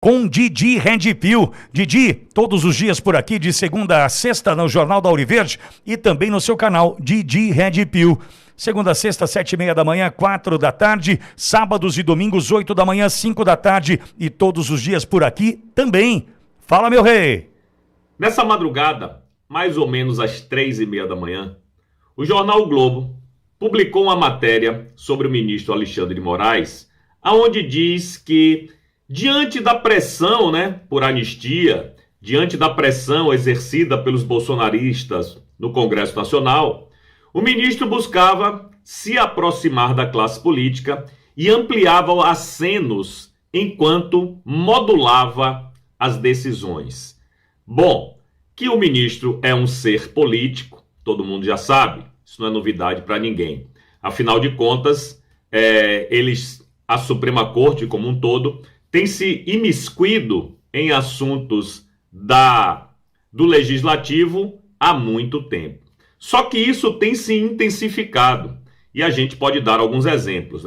com Didi Redpill. Didi, todos os dias por aqui, de segunda a sexta, no Jornal da Auriverde e também no seu canal Didi Redpill. Segunda a sexta, 7h30 da manhã, 4 da tarde, sábados e domingos, 8 da manhã, 5 da tarde e todos os dias por aqui também. Fala, meu rei! Nessa madrugada, mais ou menos às 3h30 da manhã, o jornal o Globo publicou uma matéria sobre o ministro Alexandre de Moraes, aonde diz que, diante da pressão, por anistia, diante da pressão exercida pelos bolsonaristas no Congresso Nacional, o ministro buscava se aproximar da classe política e ampliava acenos enquanto modulava as decisões. Bom, que o ministro é um ser político, todo mundo já sabe, isso não é novidade para ninguém. Afinal de contas, a Suprema Corte como um todo tem se imiscuído em assuntos do Legislativo há muito tempo. Só que isso tem se intensificado e a gente pode dar alguns exemplos,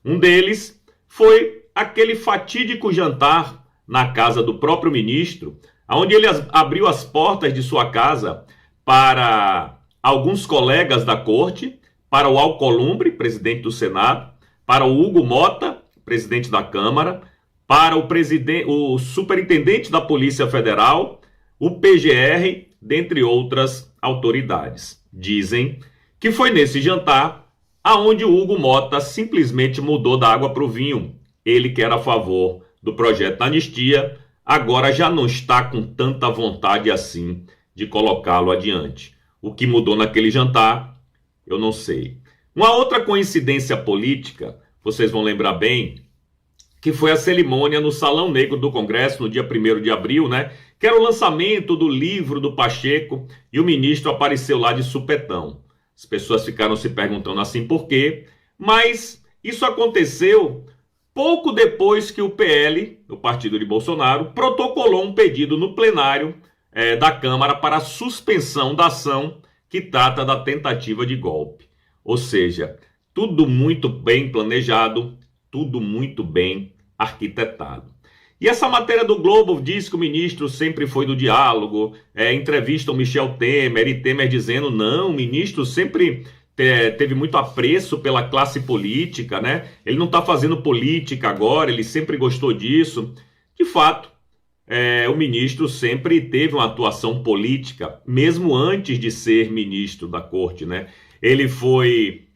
Um deles foi aquele fatídico jantar na casa do próprio ministro, onde ele abriu as portas de sua casa para alguns colegas da corte, para o Alcolumbre, presidente do Senado, para o Hugo Mota, presidente da Câmara, para o superintendente da Polícia Federal, o PGR, dentre outras autoridades. Dizem que foi nesse jantar aonde o Hugo Mota simplesmente mudou da água para o vinho. Ele que era a favor do projeto da anistia, agora já não está com tanta vontade assim de colocá-lo adiante. O que mudou naquele jantar, eu não sei. Uma outra coincidência política, vocês vão lembrar bem, que foi a cerimônia no Salão Negro do Congresso, no dia 1º de abril, que era o lançamento do livro do Pacheco, e o ministro apareceu lá de supetão. As pessoas ficaram se perguntando assim por quê, mas isso aconteceu pouco depois que o PL, o partido de Bolsonaro, protocolou um pedido no plenário da Câmara para a suspensão da ação que trata da tentativa de golpe. Ou seja, tudo muito bem planejado, tudo muito bem arquitetado. E essa matéria do Globo diz que o ministro sempre foi do diálogo, entrevista o Michel Temer, e Temer dizendo, não, o ministro sempre teve muito apreço pela classe política, Ele não está fazendo política agora, ele sempre gostou disso. De fato, o ministro sempre teve uma atuação política, mesmo antes de ser ministro da corte, Ele foi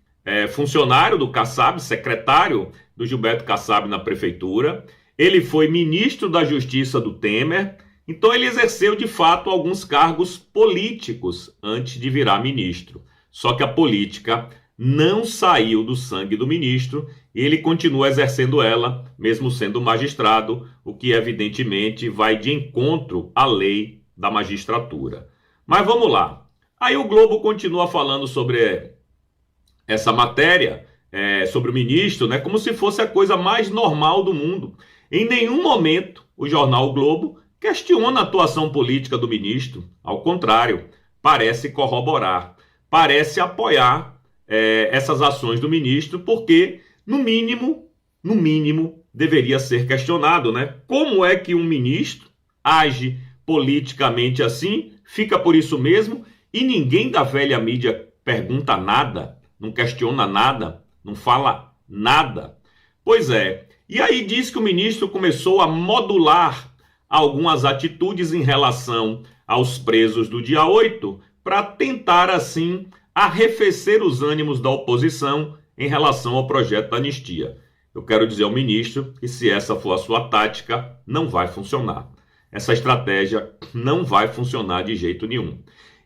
funcionário do Kassab, secretário do Gilberto Kassab na prefeitura. Ele foi ministro da Justiça do Temer. Então ele exerceu de fato alguns cargos políticos antes de virar ministro. Só que a política não saiu do sangue do ministro e ele continua exercendo ela, mesmo sendo magistrado, o que evidentemente vai de encontro à lei da magistratura. Mas vamos lá. Aí o Globo continua falando sobre essa matéria, sobre o ministro, como se fosse a coisa mais normal do mundo. Em nenhum momento o jornal o Globo questiona a atuação política do ministro. Ao contrário, parece corroborar, parece apoiar essas ações do ministro, porque, no mínimo, deveria ser questionado, Como é que um ministro age politicamente assim, fica por isso mesmo, e ninguém da velha mídia pergunta nada, não questiona nada, não fala nada? Pois é, e aí diz que o ministro começou a modular algumas atitudes em relação aos presos do dia 8, para tentar, assim, arrefecer os ânimos da oposição em relação ao projeto da anistia. Eu quero dizer ao ministro que, se essa for a sua tática, não vai funcionar. Essa estratégia não vai funcionar de jeito nenhum.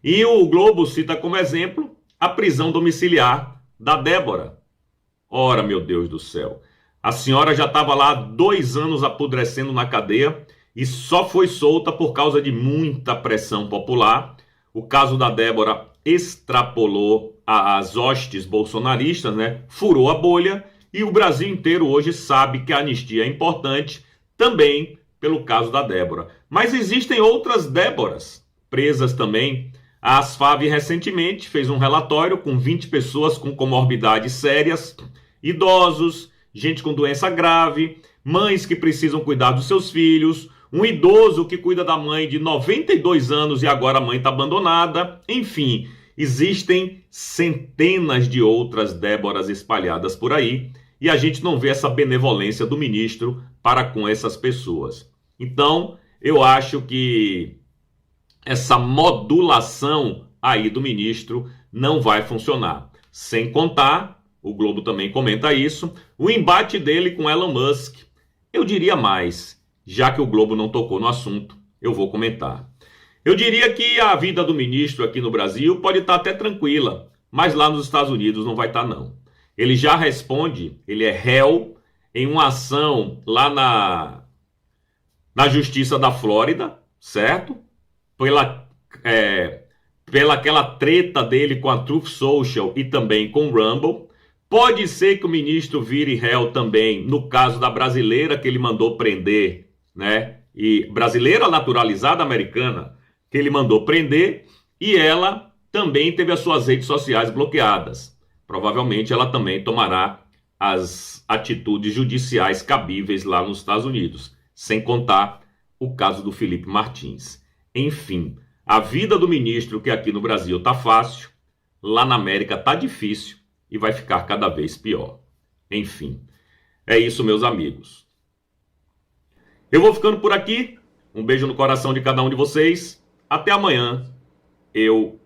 E o Globo cita como exemplo a prisão domiciliar da Débora. Ora, meu Deus do céu, a senhora já estava lá há 2 anos apodrecendo na cadeia e só foi solta por causa de muita pressão popular. O caso da Débora extrapolou as hostes bolsonaristas, Furou a bolha, e o Brasil inteiro hoje sabe que a anistia é importante, também pelo caso da Débora. Mas existem outras Déboras presas também. A Asfav recentemente fez um relatório com 20 pessoas com comorbidades sérias, idosos, gente com doença grave, mães que precisam cuidar dos seus filhos, um idoso que cuida da mãe de 92 anos e agora a mãe está abandonada. Enfim, existem centenas de outras Déboras espalhadas por aí e a gente não vê essa benevolência do ministro para com essas pessoas. Então, eu acho que essa modulação aí do ministro não vai funcionar. Sem contar, o Globo também comenta isso, o embate dele com Elon Musk. Eu diria mais, já que o Globo não tocou no assunto, eu vou comentar. Eu diria que a vida do ministro aqui no Brasil pode estar até tranquila, mas lá nos Estados Unidos não vai estar não. Ele já responde, ele é réu em uma ação lá na Justiça da Flórida, certo? Pela aquela treta dele com a Truth Social e também com o Rumble. Pode ser que o ministro vire réu também no caso da brasileira que ele mandou prender, né? E brasileira naturalizada americana que ele mandou prender e ela também teve as suas redes sociais bloqueadas. Provavelmente ela também tomará as atitudes judiciais cabíveis lá nos Estados Unidos, sem contar o caso do Felipe Martins. Enfim, a vida do ministro que aqui no Brasil tá fácil, lá na América tá difícil e vai ficar cada vez pior. Enfim, é isso, meus amigos. Eu vou ficando por aqui. Um beijo no coração de cada um de vocês. Até amanhã. Eu